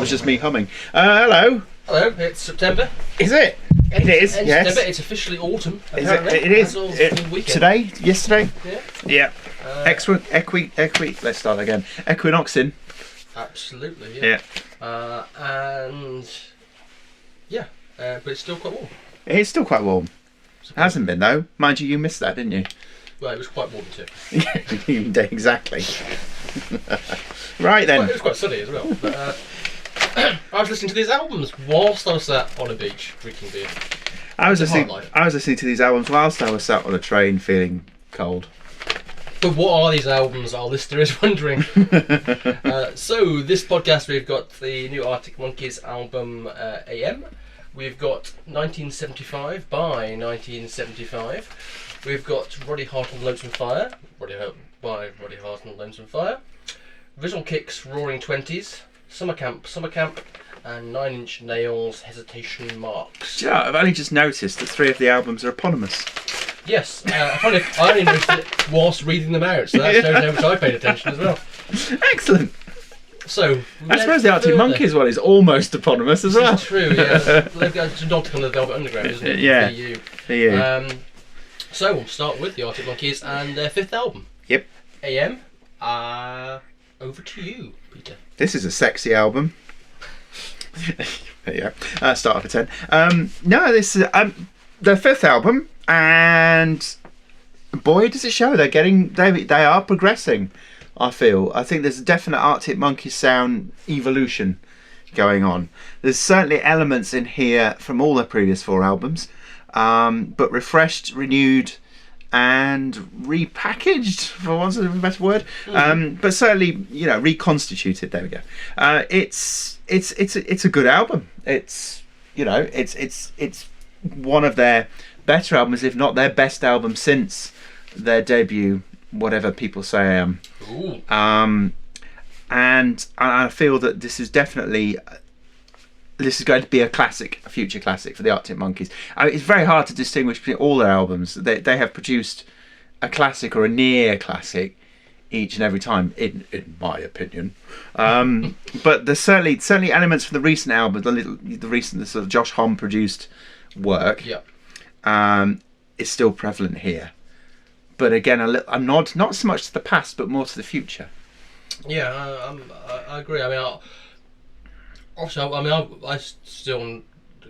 was just me humming. Hello. Hello, it's September. Is it? It is, yes. September. It's officially autumn. Is it is. Today? Yesterday? Yeah. Let's start again. Equinoxing. Absolutely, Yeah. But it's still quite warm. It is still quite warm. It hasn't been, though. Mind you, you missed that, didn't you? Well, it was quite warm too. Exactly. Right then. It was quite sunny as well. But, I was listening to these albums whilst I was sat on a beach drinking beer. I was listening to these albums whilst I was sat on a train feeling cold. But what are these albums, our listener is wondering. So this podcast we've got the new Arctic Monkeys album AM. We've got 1975 by 1975. We've got Roddy, Hart and Lonesome Fire by Roddy, Hart and Lonesome Fire. Rizzle Kicks Roaring Twenties. Summer Camp, and 9 Inch Nails, Hesitation Marks. Yeah, I've only just noticed that 3 of the albums are eponymous. Yes, I only noticed it whilst reading them out, so that shows how much I paid attention as well. Excellent. So, I suppose the Arctic Monkeys one is almost eponymous as well. This is true, yeah. They've got a dog on the Velvet Underground, isn't it? Yeah. For you. So we'll start with the Arctic Monkeys and their 5th album. Yep. AM. Over to you, Peter. This is a sexy album. There you go. Start off at 10. This is their 5th album, and boy, does it show. They are progressing. I think there's a definite Arctic Monkeys sound evolution going on. There's certainly elements in here from all their previous 4 albums, but refreshed, renewed, and repackaged, for want of a better word, but certainly, reconstituted. There we go. It's a good album. It's one of their better albums, if not their best album since their debut, whatever people say I am. And I feel that this is going to be a future classic for the Arctic Monkeys. It's very hard to distinguish between all their albums. They have produced a classic or a near classic each and every time, in my opinion. But there's certainly elements from the recent album, the recent sort of Josh Homme produced work. Yep. Is still prevalent here. But again, a nod not so much to the past, but more to the future. Yeah, I agree. I still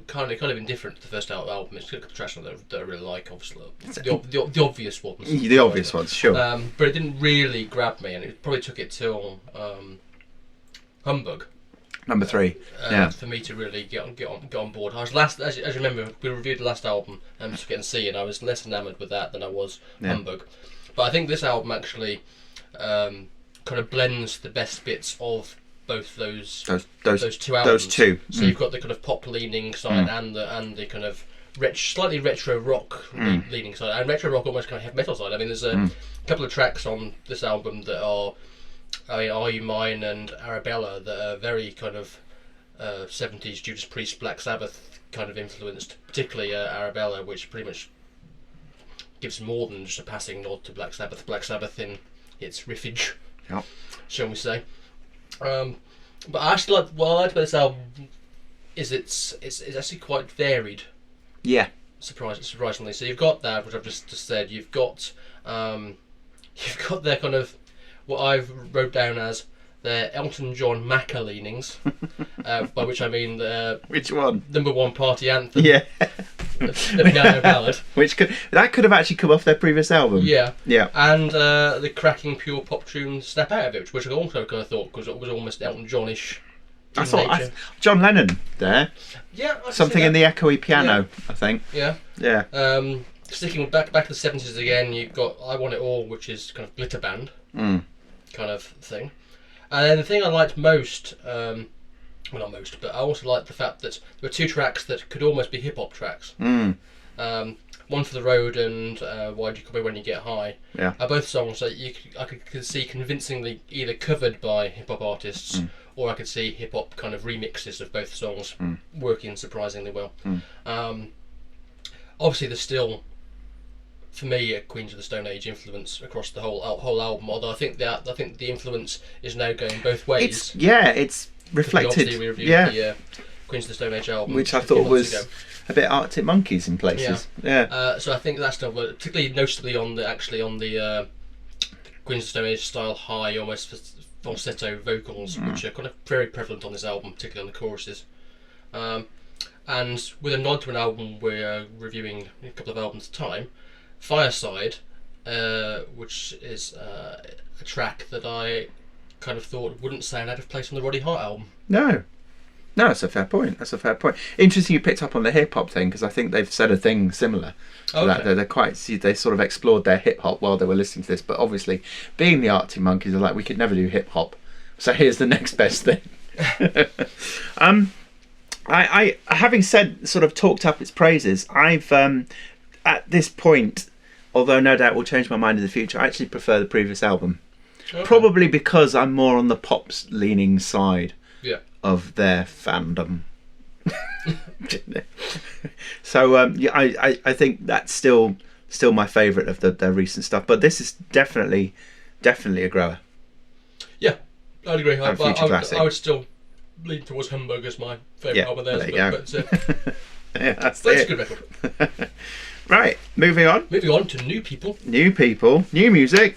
kind of indifferent to the first album. It's got the tracks that I really like, obviously. The obvious ones. The obvious ones, sure. But it didn't really grab me, and it probably took it till Humbug. Number 3. For me to really get on board. I was as you remember, we reviewed the last album, Took It and See, and I was less enamoured with that than I was Humbug. But I think this album actually kind of blends the best bits of both those 2 albums. Those 2. So you've got the kind of pop leaning side and the kind of slightly retro rock leaning side, and retro rock almost kind of heavy metal side. I mean, there's a couple of tracks on this album that are, Are You Mine and Arabella, that are very kind of 70s Judas Priest, Black Sabbath kind of influenced, particularly Arabella, which pretty much gives more than just a passing nod to Black Sabbath. Black Sabbath in its riffage, shall we say. But I actually what I liked about this album is it's actually quite varied. Yeah. Surprisingly. So you've got that, which I've just said. You've got their kind of what I've wrote down as their Elton John Macca leanings, by which I mean the which one? Number 1 party anthem. Yeah. The piano ballad. Which could have actually come off their previous album. Yeah. Yeah. And the cracking pure pop tune Snap Out of It, which I also kind of thought was almost Elton Johnish. I thought John Lennon there. Yeah. Something in the echoey piano, I think. Yeah. Yeah. Sticking with back to the 70s again, you've got I Want It All, which is kind of glitter band kind of thing. And then the thing I liked most, well, not most, but I also liked the fact that there were 2 tracks that could almost be hip hop tracks. One for the Road and Why Do You Call Me When You Get High. Yeah. Are both songs that I could see convincingly either covered by hip hop artists, or I could see hip hop kind of remixes of both songs working surprisingly well. Obviously, there's still for me, a Queens of the Stone Age influence across the whole album. Although I think the influence is now going both ways. It's reflected. We reviewed the Queens of the Stone Age album, which I thought was a bit Arctic Monkeys in places. Yeah. So I think that's still, particularly noticeably on the Queens of the Stone Age style high, almost falsetto vocals, which are kind of very prevalent on this album, particularly on the choruses. And with a nod to an album we're reviewing a couple of albums at a time, Fireside, which is a track that I kind of thought wouldn't sound out of place on the Roddy Hart album. No, that's a fair point. Interesting you picked up on the hip hop thing, because I think they've said a thing similar to that. They sort of explored their hip hop while they were listening to this, but obviously being the Arctic Monkeys are like, we could never do hip hop, so here's the next best thing. I having sort of talked up its praises, I've at this point, although no doubt will change my mind in the future, I actually prefer the previous album. Okay. Probably because I'm more on the pops leaning side of their fandom. So I think that's still my favourite of their recent stuff. But this is definitely a grower. Yeah, I'd agree. And future classic. I would still lean towards Humbug as my favourite album of theirs. That's a good record. Right, moving on. Moving on to New People. New music.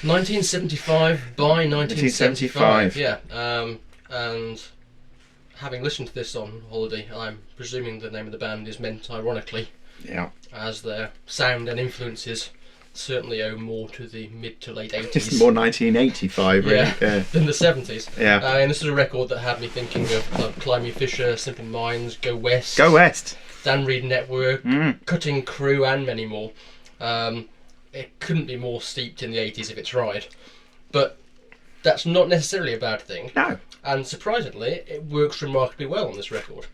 1975 by 1975. Yeah, and having listened to this on holiday, I'm presuming the name of the band is meant ironically. Yeah. As their sound and influences certainly owe more to the mid to late 80s. It's more 1985, really. Than the 70s. Yeah. And this is a record that had me thinking of Climby Fisher, Simple Minds, Go West. Dan Reed Network, Cutting Crew, and many more. It couldn't be more steeped in the 80s if it tried. But that's not necessarily a bad thing. No. And surprisingly, it works remarkably well on this record.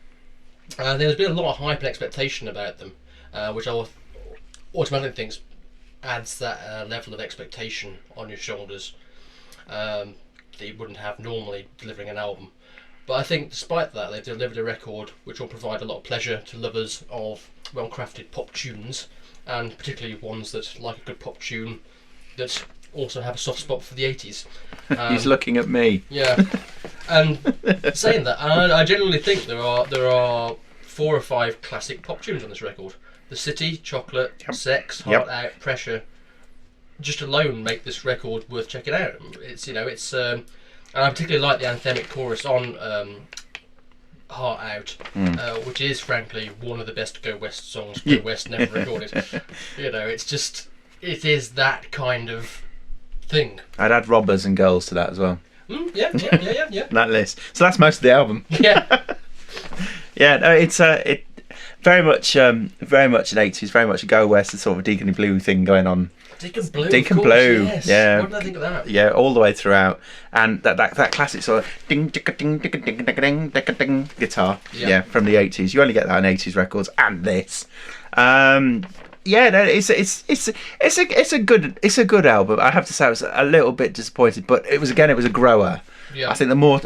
There's been a lot of hype and expectation about them, which I automatically think adds that level of expectation on your shoulders that you wouldn't have normally delivering an album. But I think despite that, they've delivered a record which will provide a lot of pleasure to lovers of well-crafted pop tunes, and particularly ones that like a good pop tune that also have a soft spot for the 80s. He's looking at me. Yeah. And saying that, I generally think there are 4 or 5 classic pop tunes on this record. The City, Chocolate, Sex, Heart Out, Pressure, just alone make this record worth checking out. And I particularly like the anthemic chorus on Heart Out, which is frankly one of the best Go West songs Go West never recorded. It is that kind of thing. I'd add Robbers and Girls to that as well. Yeah. That list. So that's most of the album. Yeah. Yeah, no, it's it very much an 80s, very much a Go West, a sort of Deacon Blue thing going on. Deacon Blue, yes. Yeah. What did I think of that? Yeah, all the way throughout, and that classic sort of ding ding ding ding ding ding ding ding guitar, from the 80s. You only get that on 80s records, and this. It's a good album. I have to say I was a little bit disappointed, but it was a grower. Yeah. I think the more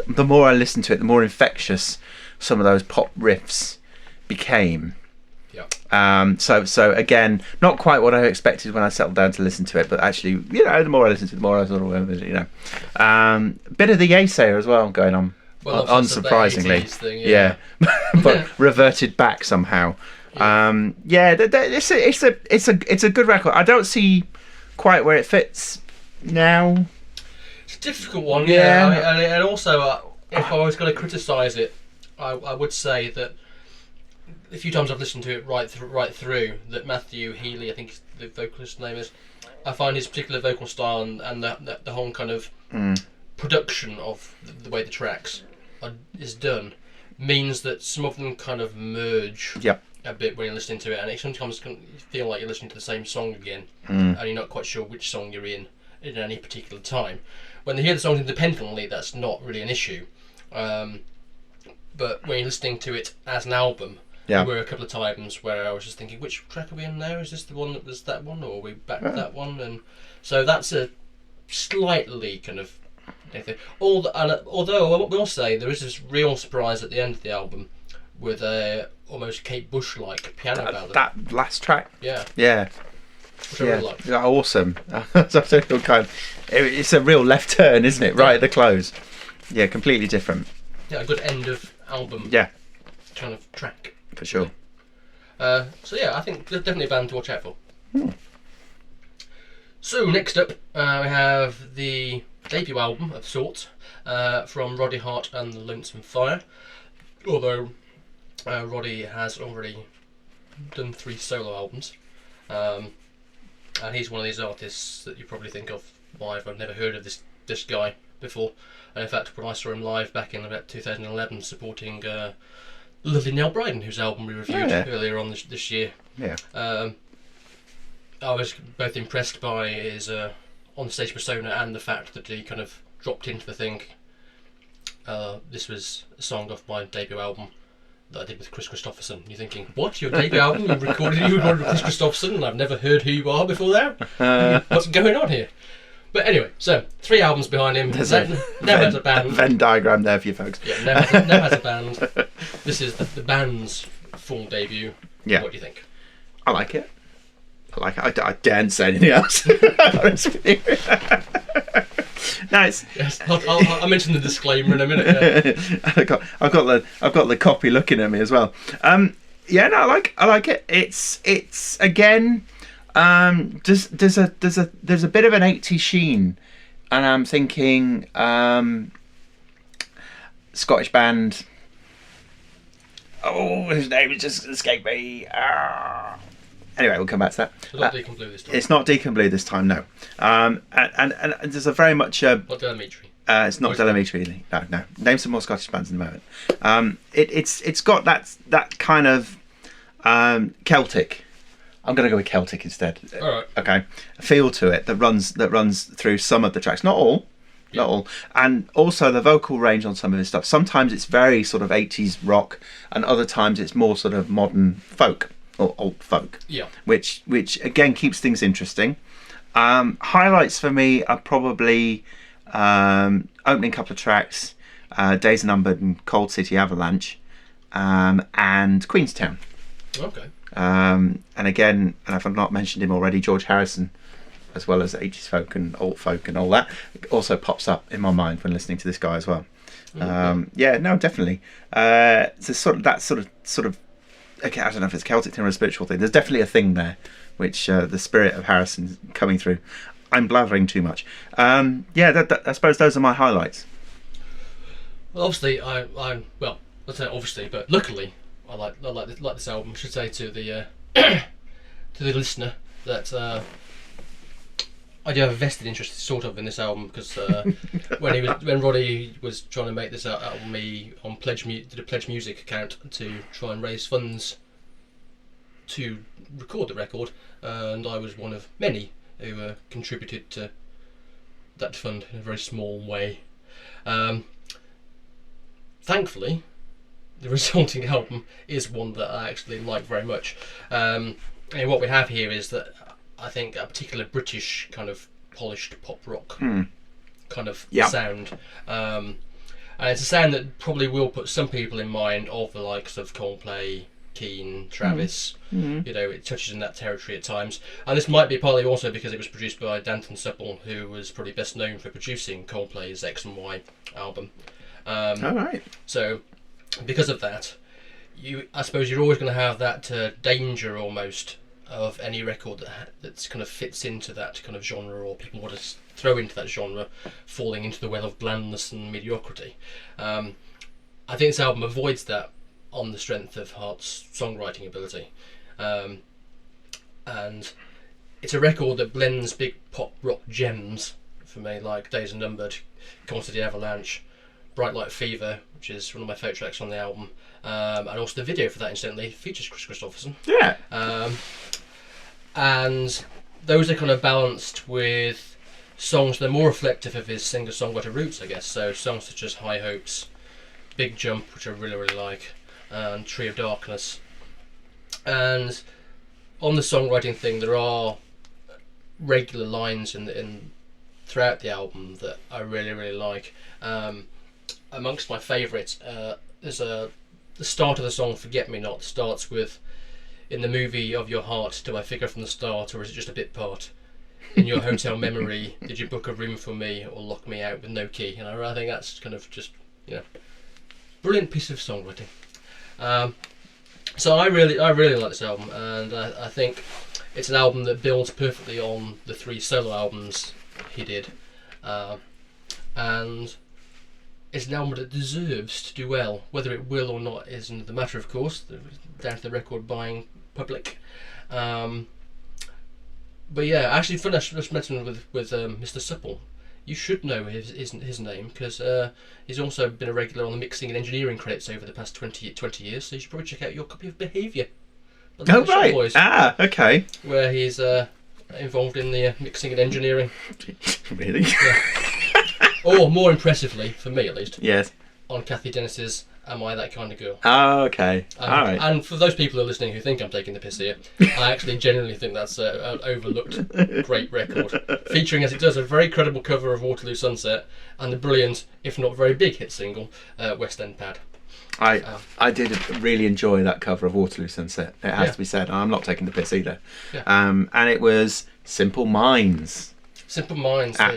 I listened to it, the more infectious some of those pop riffs became. Yeah. So again, not quite what I expected when I settled down to listen to it, but actually, the more I listened to it, the more I thought, bit of the Yaysayer as well going on. Well, unsurprisingly, thing, but reverted back somehow. It's a good record. I don't see quite where it fits now. It's a difficult one, and also if I was going to criticise it, I would say that the few times I've listened to it right through, that Matthew Healy, I think the vocalist's name is, I find his particular vocal style and the whole kind of production of the way the tracks is done means that some of them kind of merge a bit when you're listening to it, and it sometimes can feel like you're listening to the same song again, and you're not quite sure which song you're in any particular time. When they hear the songs independently, that's not really an issue. But when you're listening to it as an album, there were a couple of times where I was just thinking, which track are we in now? Is this the one that was that one, or are we back to that one? And so that's a slightly kind of thing. Although I will say there is this real surprise at the end of the album with a almost Kate Bush-like piano ballad. That last track. Yeah. which I really like. Yeah, awesome. It's a real left turn, isn't it? Right at the close. Yeah, completely different. Yeah, a good end of album. Yeah, Kind of track. for sure. So yeah, I think there's definitely a band to watch out for. So next up, we have the debut album of sorts from Roddy, Hart and the Lonesome Fire. Although Roddy has already done 3 solo albums, and he's one of these artists that you probably think of, why I've never heard of this guy before. And in fact, when I saw him live back in about 2011, supporting lovely Neil Bryden, whose album we reviewed earlier on this year. Yeah. I was both impressed by his on-stage persona and the fact that he kind of dropped into the thing. This was a song off my debut album that I did with Chris Christopherson. You're thinking, what? Your debut album? You recorded with Chris Christopherson and I've never heard who you are before that? What's going on here? But anyway, so 3 albums behind him. Never has a band. Venn diagram there for you folks. Yeah, never has a band. This is the band's full debut. Yeah. What do you think? I like it. I daren't say anything else. Nice. Yes, I'll mention the disclaimer in a minute. Yeah. I've got the copy looking at me as well. Yeah, no, I like it. It's again. There's a bit of an 80s sheen, and I'm thinking Scottish band. Oh, his name is just escaped me. Anyway, we'll come back to that. It's not Deacon Blue this time. It's not Deacon Blue this time, no. And there's a very much. Not Delamitri. It's not Delamitri. No. Name some more Scottish bands in a moment. It's got that kind of Celtic. I'm going to go with Celtic instead. All right. Okay. A feel to it that runs through some of the tracks, not all. Not all. And also the vocal range on some of his stuff. Sometimes it's very sort of 80s rock, and other times it's more sort of modern folk or old folk. Yeah. Which again keeps things interesting. Highlights for me are probably opening couple of tracks, Days Numbered and Cold City Avalanche, and Queenstown. Okay. And again, and if I've not mentioned him already, George Harrison, as well as 80s folk and alt folk and all that, also pops up in my mind when listening to this guy as well. Yeah, no, definitely. It's a sort of. Okay, I don't know if it's a Celtic thing or a spiritual thing. There's definitely a thing there, which the spirit of Harrison coming through. I'm blathering too much. Yeah, I suppose those are my highlights. Well, obviously, well, let's say obviously, but luckily, I like this album. I should say to the to the listener that I do have a vested interest, sort of, in this album, because when Roddy was trying to make this album, he did a Pledge Music account to try and raise funds to record the record, and I was one of many who contributed to that fund in a very small way. Thankfully, the resulting album is one that I actually like very much. And what we have here is that I think a particular British kind of polished pop rock kind of sound. And it's a sound that probably will put some people in mind of the likes of Coldplay, Keane, Travis. You know, it touches in that territory at times. And this might be partly also because it was produced by Danton Supple, who was probably best known for producing Coldplay's X and Y album. All right. So, because of that, I suppose you're always going to have that danger almost of any record that kind of fits into that kind of genre, or people want to throw into that genre, falling into the well of blandness and mediocrity. I think this album avoids that on the strength of Hart's songwriting ability. And it's a record that blends big pop rock gems for me, like Days Are Numbered, Cold City Avalanche, Bright Light Fever, which is one of my favourite tracks on the album, and also the video for that, incidentally, features Chris Christopherson. Yeah. And those are kind of balanced with songs that are more reflective of his singer-songwriter roots, I guess. So songs such as High Hopes, Big Jump, which I really, really like, and Tree of Darkness. And on the songwriting thing, there are regular lines in throughout the album that I really, really like. Amongst my favourites, there's the start of the song "Forget Me Not" starts with In the movie of your heart, do I figure from the start, or is it just a bit part? In your hotel memory, did you book a room for me or lock me out with no key? And I think that's kind of just, brilliant piece of songwriting. So I really like this album, and I think it's an album that builds perfectly on the 3 solo albums he did, and it's an album that deserves to do well. Whether it will or not is another matter, of course, down to the record buying public. But yeah, actually, for just mentioned with Mr. Supple, you should know his name, because he's also been a regular on the mixing and engineering credits over the past 20 years. So you should probably check out your copy of Behaviour. Oh right, Boys, okay. Where he's involved in the mixing and engineering. Really? Yeah. Or more impressively, for me at least, yes, on Kathy Dennis's Am I That Kind of Girl? Oh, okay. All right. And for those people who are listening who think I'm taking the piss here, I actually genuinely think that's an overlooked great record, featuring, as it does, a very credible cover of Waterloo Sunset and the brilliant, if not very big, hit single, West End Pad. I did really enjoy that cover of Waterloo Sunset. It has to be said. I'm not taking the piss either. Yeah. And it was Simple Minds. Simple Minds. I'm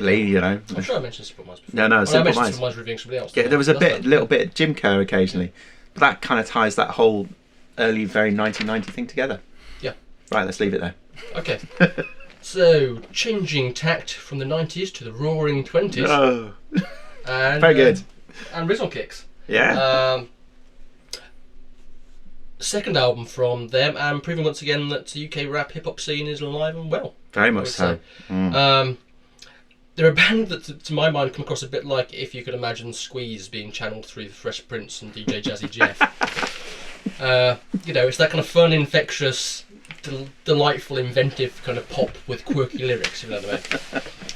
sure I mentioned Simple Minds before. No, Simple I mentioned Minds. Simple Minds reviewing somebody else. Yeah, there was a little bit of Jim Kerr occasionally, but that kind of ties that whole early, very 1990 thing together. Yeah. Right, let's leave it there. Okay. So, changing tact from the 90s to the roaring 20s. Oh. And, very good. And Rizzle kicks. Yeah. Second album from them, and proving once again that the UK rap hip hop scene is alive and well. Very much so. They're a band that, to my mind, come across a bit like if you could imagine Squeeze being channeled through Fresh Prince and DJ Jazzy Jeff. It's that kind of fun, infectious, delightful, inventive kind of pop with quirky lyrics, if you know what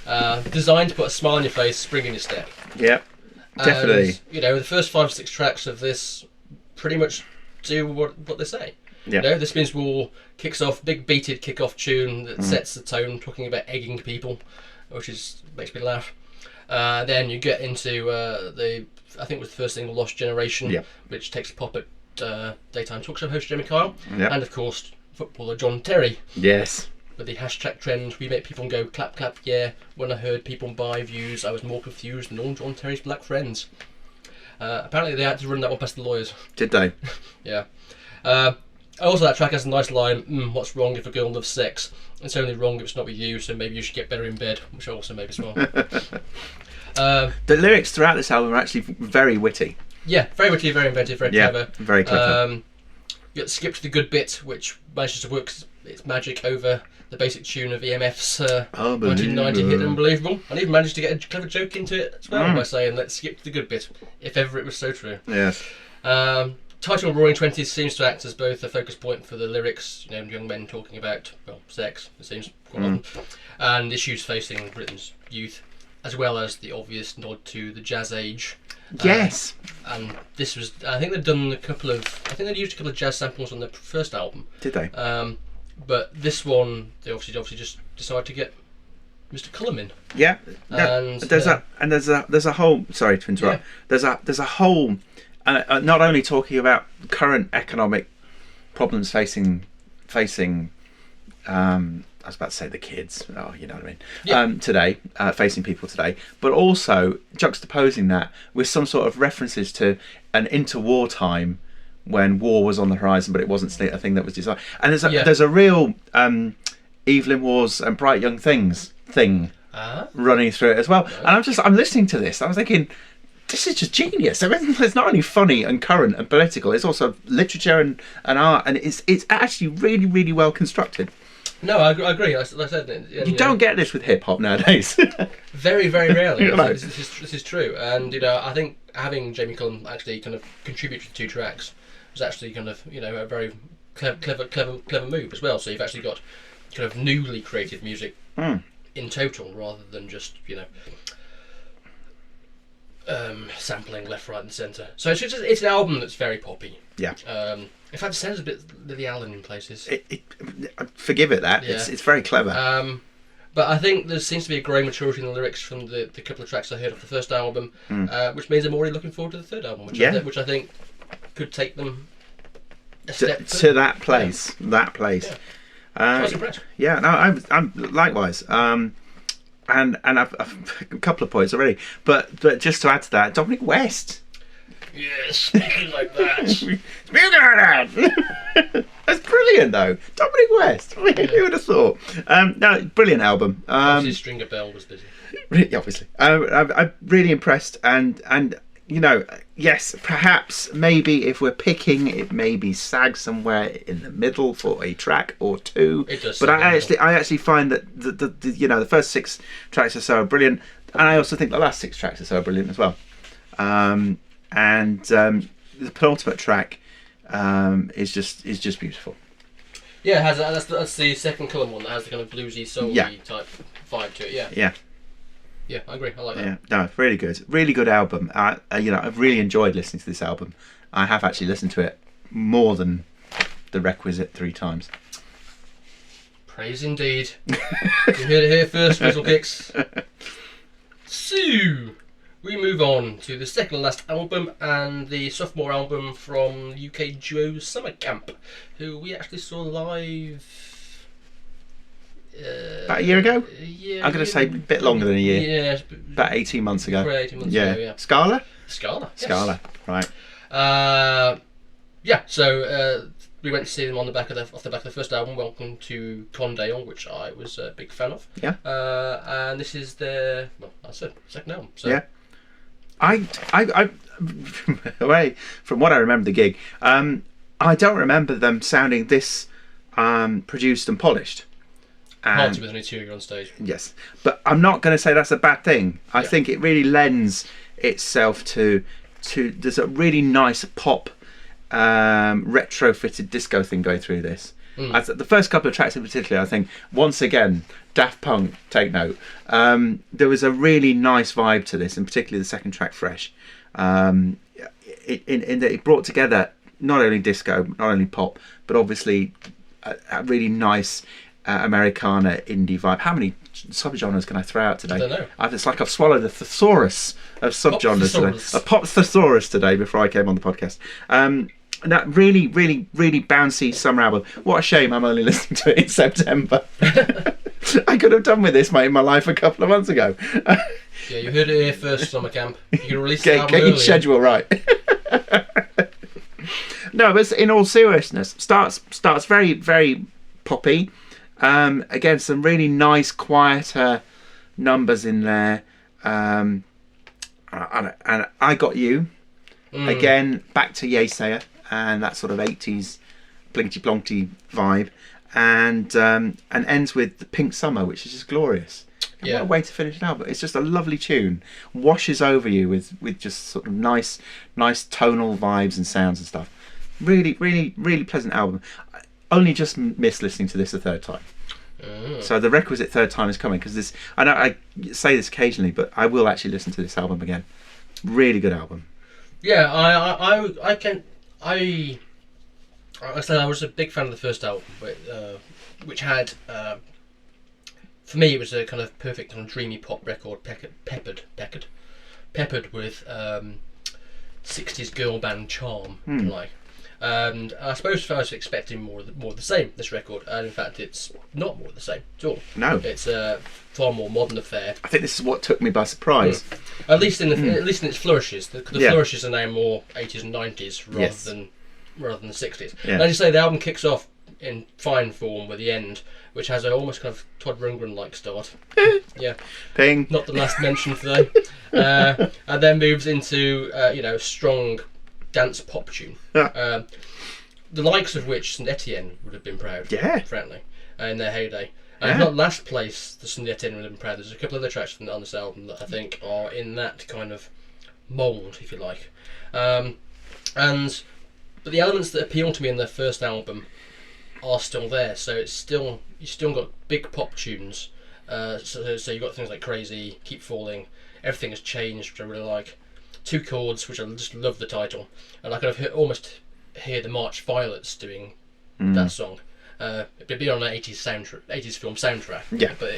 I mean. Designed to put a smile on your face, spring in your step. Yeah, definitely. And, the first 5 or 6 tracks of this pretty much do what they say. Yeah. This Means War kicks off, big beated kick-off tune that sets the tone, talking about egging people, which makes me laugh. Then you get into I think it was the first thing, Lost Generation, which takes a pop at daytime talk show host Jeremy Kyle, and of course footballer John Terry. Yes. With the hashtag trend, we make people go clap clap yeah. When I heard people buy views, I was more confused than all John Terry's black friends. Apparently they had to run that one past the lawyers. Did they? Yeah. Also, that track has a nice line, what's wrong if a girl loves sex? It's only wrong if it's not with you, so maybe you should get better in bed, which I also made as well. The lyrics throughout this album are actually very witty. Yeah, very witty, very inventive, very clever. Very clever. You get skipped the good bit, which manages to work its magic over the basic tune of EMF's 1990 hit Unbelievable, and even managed to get a clever joke into it as well by saying, let's skip the good bit, if ever it was so true. Yes. Title Roaring Twenties seems to act as both a focus point for the lyrics, young men talking about, sex, it seems, quite often, and issues facing Britain's youth, as well as the obvious nod to the jazz age. Yes. And this was, I think they'd used a couple of jazz samples on their first album. Did they? But this one, they obviously just decided to get Mr. Cullum in. Yeah. And there's a whole. Sorry to interrupt. Yeah. There's a whole. Not only talking about current economic problems facing I was about to say the kids, you know what I mean, today, facing people today, but also juxtaposing that with some sort of references to an interwar time when war was on the horizon, but it wasn't a thing that was designed. And there's a real Evelyn Wars and Bright Young Things thing running through it as well. Right. And I'm listening to this, I was thinking, this is just genius. I mean, it's not only funny and current and political, it's also literature and art, and it's actually really, really well constructed. No, I agree. I said you don't get this with hip hop nowadays. Very, very rarely. This is true, and I think having Jamie Cullum actually kind of contribute to 2 tracks was actually kind of a very clever move as well. So you've actually got kind of newly created music in total, rather than just sampling left, right, and centre. So it's an album that's very poppy. Yeah. In fact, it sounds a bit Lily Allen in places. Forgive it that. Yeah. It's very clever. But I think there seems to be a growing maturity in the lyrics from the couple of tracks I heard off the first album, which means I'm already looking forward to the third album, which I think could take them to that place. Yeah. That place. Yeah. I was impressed. Yeah, no, I'm likewise. And I've a couple of points already, but just to add to that, Dominic West. Yes, speaking like that. Speaking like that. That's brilliant, though. Dominic West. Who would have thought? No, brilliant album. Obviously, Stringer Bell was busy. Obviously, I'm really impressed, and you know, yes, perhaps maybe if we're picking, it maybe sag somewhere in the middle for a track or two. It does. But I actually find that the first 6 tracks or so are brilliant, and I also think the last 6 tracks or so are brilliant as well. And the penultimate track is just beautiful. Yeah, it has that's the second colour one that has the kind of bluesy, soul-y type vibe to it. Yeah. Yeah, I agree. I like that. Yeah, no, really good album. I've really enjoyed listening to this album. I have actually listened to it more than the requisite 3 times. Praise indeed. You heard it here first, Rizzle Kicks. So, we move on to the second and last album, and the sophomore album from UK duo Summer Camp, who we actually saw live about a year ago? Yeah. I'm going to say a bit longer than a year. Yeah. About 18 months ago. Probably 18 months ago, yeah. Scala? Scala, yes. Scala, right. So we went to see them off the back of the first album, Welcome to Condale, which I was a big fan of. Yeah. And this is their, second album. So. Yeah. I away from what I remember the gig, I don't remember them sounding this produced and polished. Hard to with only 2 of you on stage. Yes, but I'm not going to say that's a bad thing. I think it really lends itself to there's a really nice pop retrofitted disco thing going through this. The first couple of tracks in particular, I think, once again, Daft Punk, take note. There was a really nice vibe to this, and particularly the second track, Fresh. In that it brought together not only disco, not only pop, but obviously a really nice Americana indie vibe. How many subgenres can I throw out today? I don't know. It's like I've swallowed a thesaurus of subgenres today. A pop thesaurus today before I came on the podcast. That really, really, really bouncy summer album. What a shame I'm only listening to it in September. I could have done with this, mate, in my life a couple of months ago. Yeah, you heard it here first, Summer Camp. You can release get your schedule right. No, but in all seriousness, starts very, very poppy. Again, some really nice, quieter numbers in there. And I Got You. Again, back to Yesayer and that sort of 80s blinky blonky vibe. And ends with the Pink Summer, which is just glorious. What a way to finish an album. It's just a lovely tune. Washes over you with just sort of nice tonal vibes and sounds and stuff. Really, really, really pleasant album. I only just missed listening to this a third time. So the requisite third time is coming, because this, I know I say this occasionally, but I will actually listen to this album again. Really good album. Yeah, I said I was a big fan of the first album, which had, for me, it was a kind of perfect kind of dreamy pop record, peppered with 60s girl band charm, like. And I suppose I was expecting more of the same, this record, and in fact it's not more of the same at all. No, it's a far more modern affair. I think this is what took me by surprise. At least in its flourishes. The flourishes are now more 80s and 90s rather than the 60s. Yeah. And as you say, the album kicks off in fine form with the end, which has an almost kind of Todd Rundgren-like start. Yeah, Ping. Not the last mention today. And then moves into strong dance pop tune, the likes of which St Etienne would have been proud, frankly, in their heyday. And not last place, the St Etienne would have been proud. There's a couple of other tracks on this album that I think are in that kind of mould, if you like. But the elements that appeal to me in their first album are still there. So you still got big pop tunes. So you got things like Crazy, Keep Falling. Everything has changed, which I really like. 2 Chords, which I just love the title, and I kind of almost hear the March Violets doing that song. It'd be on an 80s film soundtrack. Yeah, but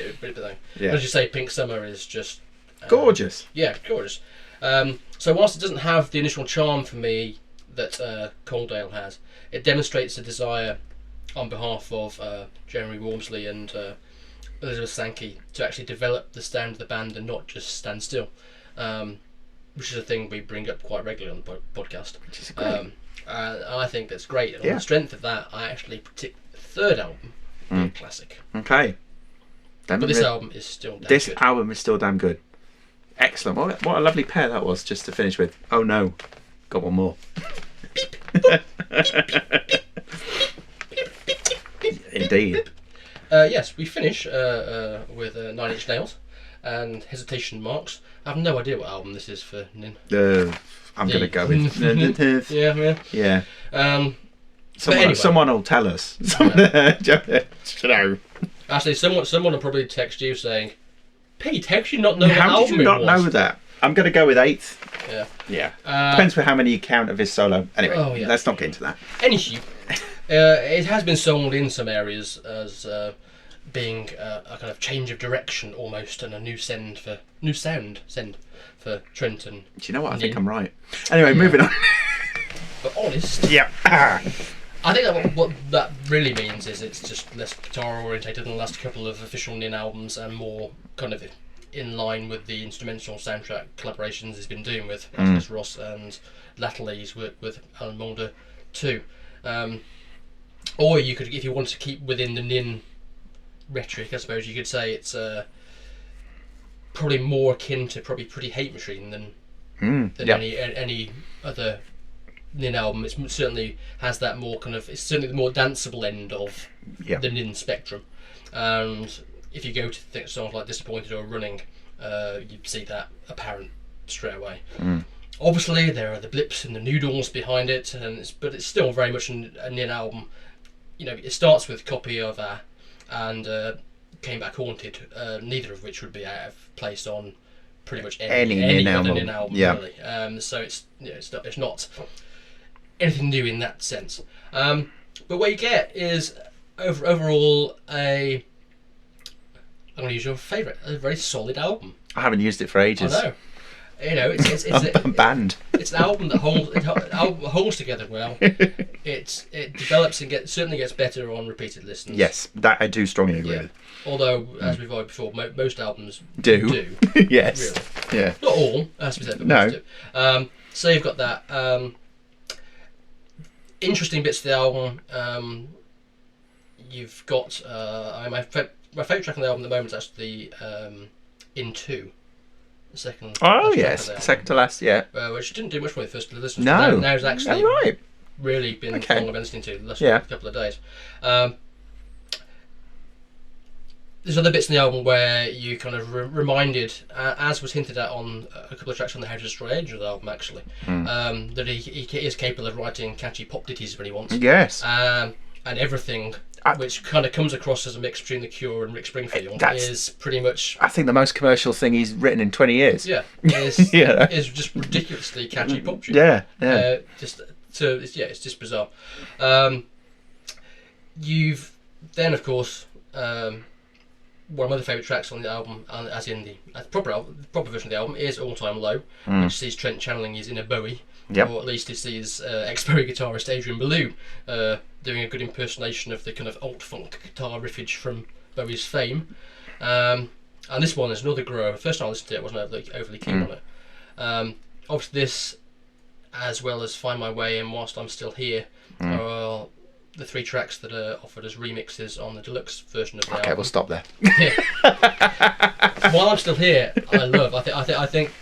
as you say, Pink Summer is just gorgeous. Yeah, gorgeous. So whilst it doesn't have the initial charm for me that Coldale has. It demonstrates a desire on behalf of Jeremy Wormsley and Elizabeth Sankey to actually develop the sound of the band and not just stand still, which is a thing we bring up quite regularly on the podcast. Which is great. I think that's great. And on the strength of that, I actually predict the third album to be a classic. Okay. But this album is still damn good. This album is still damn good. Excellent. What a lovely pair that was just to finish with. Oh no. Got one more. Indeed. Yes, we finish with 9 Inch Nails and Hesitation Marks. I have no idea what album this is for Nin. I'm going to go with... Yeah. Someone will tell us. Actually, someone will probably text you saying, Pete, how did you not know what How album did you not it was? know that? I'm going to go with 8th. Yeah. Depends with how many you count of his solo. Anyway, let's not get into that. Anywho, it has been sold in some areas as being a kind of change of direction almost, and a new sound for Trent and. Do you know what? I think I'm right. Anyway, moving on. But honest. Yeah. I think that what that really means is it's just less guitar orientated than the last couple of official Nin albums, and more kind of in line with the instrumental soundtrack collaborations he's been doing with Atlas Ross, and latterly he's worked with Alan Moulder too. Or you could, if you want to keep within the Nin rhetoric, I suppose you could say it's probably more akin to probably Pretty Hate Machine than any other Nin album. It certainly has that more kind of, it's certainly the more danceable end of the Nin spectrum. And if you go to songs like Disappointed or Running, you'd see that apparent straight away. Obviously there are the blips and the noodles behind it, but it's still very much a Nin album. You know, it starts with Copy of and Came Back Haunted, neither of which would be out of place on pretty much any other Nin album really. So it's not anything new in that sense. But what you get is overall I'm going to use your favourite, a very solid album. I haven't used it for ages. I know. You know, it's I'm banned. It's an album that holds together well. It develops and certainly gets better on repeated listens. Yes, that I do strongly agree with. Although, as we've argued before, most albums do. Yes. Really. Yeah. Not all, as we said, but most do. So you've got that. Interesting bits of the album. You've got my favourite track on the album at the moment is actually In 2. The second. Oh yes, second to last. Yeah. Which didn't do much for me first to listen to. No. Now it's actually really been fun I've been listening to the last couple of days. There's other bits in the album where you kind of reminded, as was hinted at on a couple of tracks on the How to Destroy Angels album actually, that he is capable of writing catchy pop ditties when he wants. Yes. And everything, which kind of comes across as a mix between The Cure and Rick Springfield, is pretty much... I think the most commercial thing he's written in 20 years. Yeah. Is just ridiculously catchy pop tune. Yeah. It's just bizarre. You've then, of course... one of my other favourite tracks on the album, as in the proper version of the album, is All Time Low, which sees Trent channeling his inner Bowie, or at least it sees ex-Bowie guitarist Adrian Belew doing a good impersonation of the kind of alt-funk guitar riffage from Bowie's fame. And this one is another grower. First time I listened to it, I wasn't overly keen on it. Obviously this, as well as Find My Way and Whilst I'm Still Here, are the 3 tracks that are offered as remixes on the deluxe version of the album. Okay, we'll stop there. While I'm Still Here, I love. I think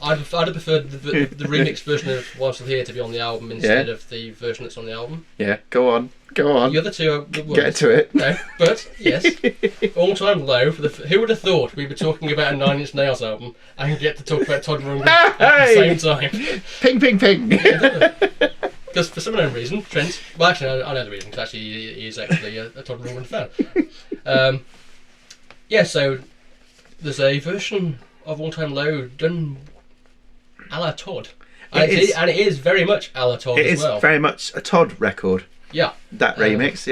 I'd have preferred the remixed version of While I'm Still Here to be on the album instead of the version that's on the album. Yeah, go on. The other two are the worst. Get to it. No, but yes, All Time Low. Who would have thought we'd be talking about a 9 Inch Nails album and get to talk about Todd Rundgren at the same time? Ping, ping, ping. Because for some unknown reason, Trent... Well, actually, I know the reason, because actually he's actually a Todd Rundgren fan. So there's a version of All Time Low done a la Todd. And it is very much a la Todd as well. It is very much a Todd record. Yeah. That remix,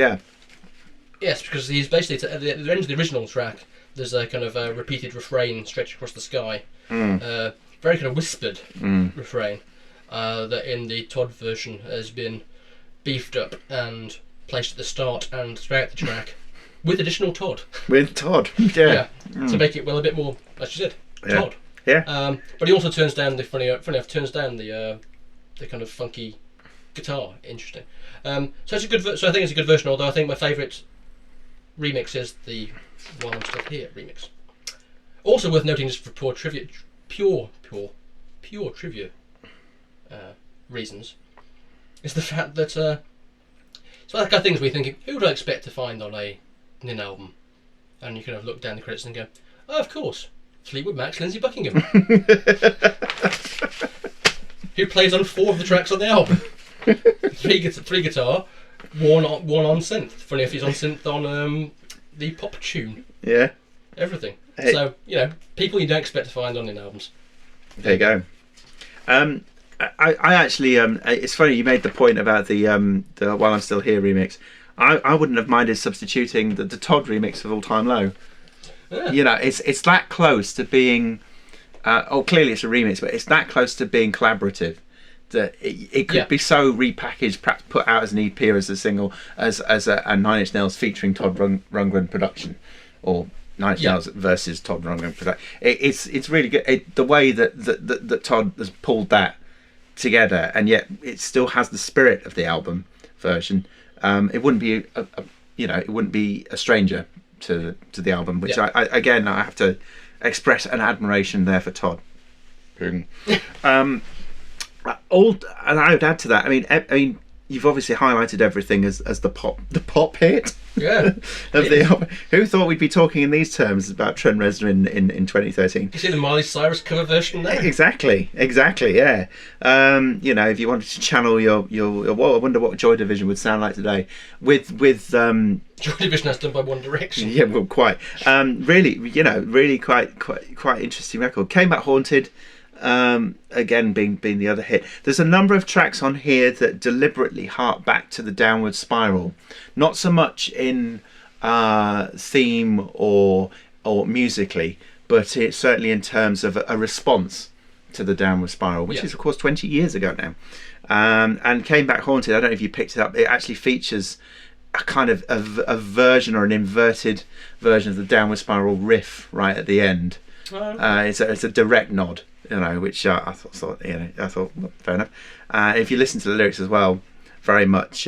Yes, because he's basically... At the end of the original track, there's a kind of a repeated refrain stretched across the sky. Very kind of whispered refrain. that in the Todd version has been beefed up and placed at the start and throughout the track with additional Todd. With Todd, yeah. To make it a bit more, as you said, Todd. Yeah. But he also turns down the funny enough turns down the kind of funky guitar. Interesting. So it's a good. So I think it's a good version. Although I think my favourite remix is the While I'm Still Here remix. Also worth noting, just for pure trivia reasons, is the fact that it's one of the kind of things where you're thinking, who would I expect to find on a Nin album? And you kind of look down the credits and go, oh, of course, Fleetwood Mac's Lindsey Buckingham, who plays on 4 of the tracks on the album. three guitar, one on synth. Funny if he's on synth on the pop tune. Yeah. Everything. Hey. So, people you don't expect to find on Nin albums. There you go. I actually, it's funny you made the point about the While I'm Still Here remix. I wouldn't have minded substituting the Todd remix of All Time Low. Yeah. It's that close to being, clearly it's a remix, but it's that close to being collaborative that it could be so repackaged, perhaps put out as an EP or as a single, as a 9 Inch Nails featuring Todd Rundgren production, or 9 Inch Nails versus Todd Rundgren production. It's really good. The way that Todd has pulled that together, and yet it still has the spirit of the album version. It wouldn't be it wouldn't be a stranger to the album, which I have to express an admiration there for Todd. And I would add to that. I mean, you've obviously highlighted everything as the pop hit. Yeah. Of the album. Who thought we'd be talking in these terms about Trent Reznor in 2013? You see the Miley Cyrus cover version there? Exactly, yeah. If you wanted to channel your well, I wonder what Joy Division would sound like today with Joy Division as done by One Direction. Yeah, well, quite. Really quite interesting record. Came Back Haunted. Again being the other hit. There's a number of tracks on here that deliberately hark back to the Downward Spiral, not so much in theme or musically, but it's certainly in terms of a response to the Downward Spiral, which is of course 20 years ago now. And Came Back Haunted, I don't know if you picked it up, it actually features a kind of a version or an inverted version of the Downward Spiral riff right at the end. It's a direct nod, which I thought well, fair enough. If you listen to the lyrics as well, very much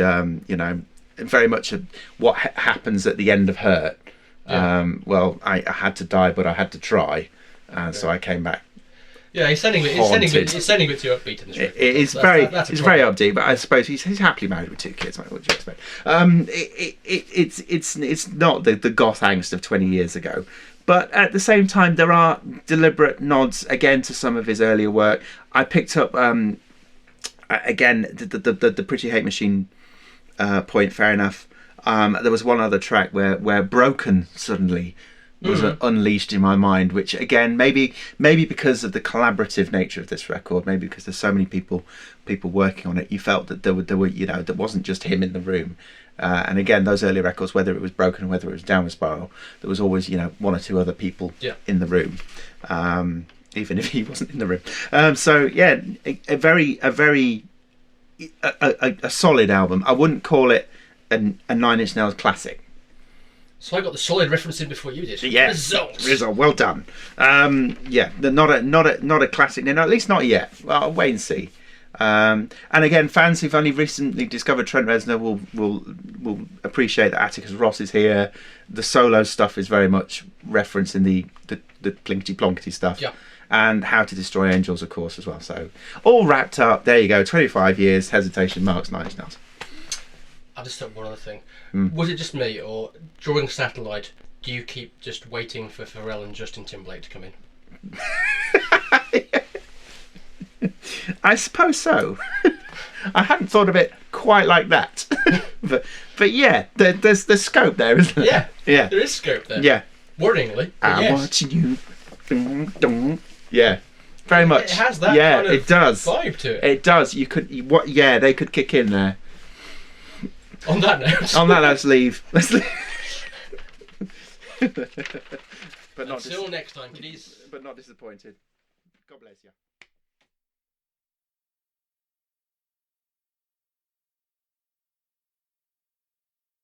what happens at the end of Hurt. Well, I had to die, but I had to try, so I came back. Yeah, he's sending it too upbeat in this record. It's very upbeat, but I suppose he's happily married with 2 kids. What would you expect? It's not the goth angst of 20 years ago. But at the same time, there are deliberate nods again to some of his earlier work. I picked up again the Pretty Hate Machine point. Fair enough. There was one other track where Broken suddenly was unleashed in my mind, which again maybe because of the collaborative nature of this record, maybe because there's so many people working on it, you felt that there were there wasn't just him in the room. And again, those early records, whether it was Broken or whether it was Downward Spiral, there was always 1 or 2 other people in the room, even if he wasn't in the room. So yeah, a very solid album. I wouldn't call it a 9 Inch Nails classic. So I got the solid reference in before you did. Yeah, Rizzle, well done. Not a classic. No, at least not yet. Well, I'll wait and see. And again, fans who've only recently discovered Trent Reznor will appreciate that Atticus Ross is here. The solo stuff is very much referenced in the plinkety plonkety stuff. Yeah. And How to Destroy Angels, of course, as well. So all wrapped up. There you go. 25 years. Hesitation marks 9 Inch Nails. I just thought one other thing. Was it just me, or during Satellite, do you keep just waiting for Pharrell and Justin Timberlake to come in? I suppose so. I hadn't thought of it quite like that. but yeah, there's scope there, isn't there? Yeah. There is scope there. Yeah. Worryingly. I'm watching you. Yeah. Very much. It has that kind of vibe to it. It does. They could kick in there. On that note. Let's leave. But until next time, kiddies. But not disappointed. God bless you.